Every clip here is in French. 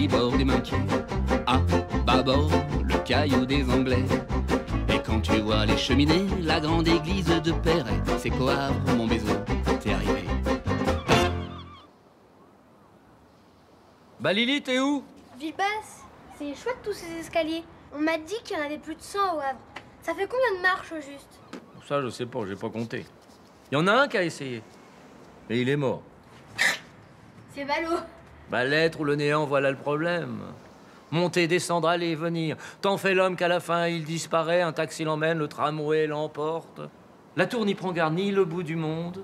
tribord des Minquiers, à bâbord le caillou des Anglais. Et quand tu vois les cheminées, la grande église de Perret, c'est qu'au Havre, mon baiseau, t'es arrivé. Bah Lily, t'es où? Villepas, c'est chouette tous ces escaliers. On m'a dit qu'il y en avait plus de 100 au Havre. Ça fait combien de marches au juste? Ça, je sais pas, j'ai pas compté. Il y en a un qui a essayé. Et il est mort. C'est ballot. Bah l'être ou le néant, voilà le problème. Monter, descendre, aller, venir. Tant fait l'homme qu'à la fin, il disparaît, un taxi l'emmène, le tramway l'emporte. La tour n'y prend garde ni le bout du monde.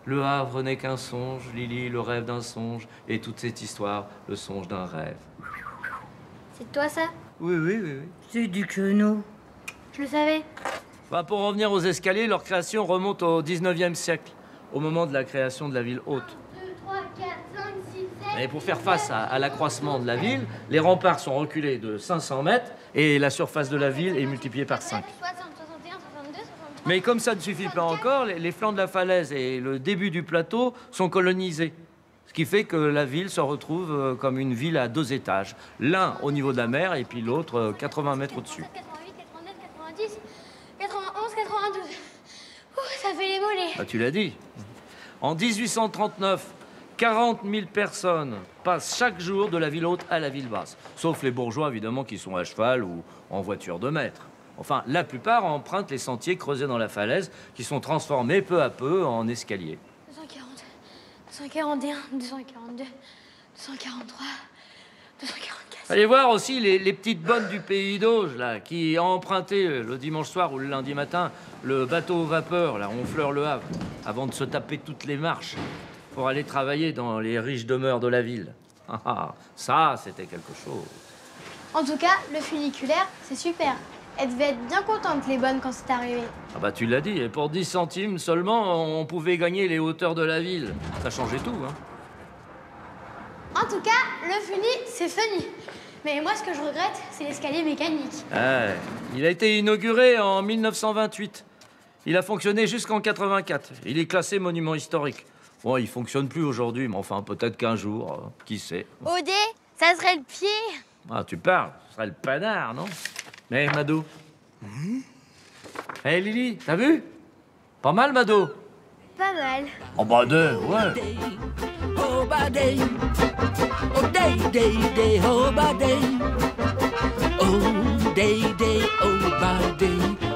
Le Havre n'est qu'un songe, Lily, le rêve d'un songe. Et toute cette histoire, le songe d'un rêve. C'est toi ça? Oui, oui, oui, oui. C'est du queneau. Je le savais. Bah, pour revenir aux escaliers, leur création remonte au 19e siècle, au moment de la création de la ville haute. 2, 3, 4, 5, 6, 7... Et pour faire face à l'accroissement de la ville, les remparts sont reculés de 500 mètres et la surface de la ville est multipliée par 5. 60, 61, 62, 63... Mais comme ça ne suffit pas encore, les flancs de la falaise et le début du plateau sont colonisés. Ce qui fait que la ville se retrouve comme une ville à 2 étages. L'un au niveau de la mer et puis l'autre 80 mètres au-dessus. 88, 89, 90, 91, 92... Ouh, ça fait les mollets. Ah, tu l'as dit. En 1839, 40 000 personnes passent chaque jour de la ville haute à la ville basse. Sauf les bourgeois, évidemment, qui sont à cheval ou en voiture de maître. Enfin, la plupart empruntent les sentiers creusés dans la falaise, qui sont transformés peu à peu en escaliers. 240, 241, 242, 243, 244... Allez voir aussi les petites bonnes du pays d'Auge, là, qui ont emprunté le dimanche soir ou le lundi matin le bateau vapeur, la Honfleur-Le Havre, avant de se taper toutes les marches pour aller travailler dans les riches demeures de la ville. Ça, c'était quelque chose. En tout cas, le funiculaire, c'est super. Elle devait être bien contente, les bonnes, quand c'est arrivé. Ah bah tu l'as dit, et pour 10 centimes seulement, on pouvait gagner les hauteurs de la ville. Ça changeait tout, hein. En tout cas, le funi, c'est funny. Mais moi, ce que je regrette, c'est l'escalier mécanique. Ouais, il a été inauguré en 1928. Il a fonctionné jusqu'en 84. Il est classé monument historique. Bon, il fonctionne plus aujourd'hui, mais enfin, peut-être qu'un jour, qui sait. Odé, ça serait le pied. Ah, tu parles, ce serait le panard, non? Mais Mado. Hé, Lily, t'as vu? Pas mal, Mado? Pas mal. Oh, bah, ouais. Oh, bah, day. Oh, day, day, day, oh, bah, day. Oh, day, day, oh, bah, day.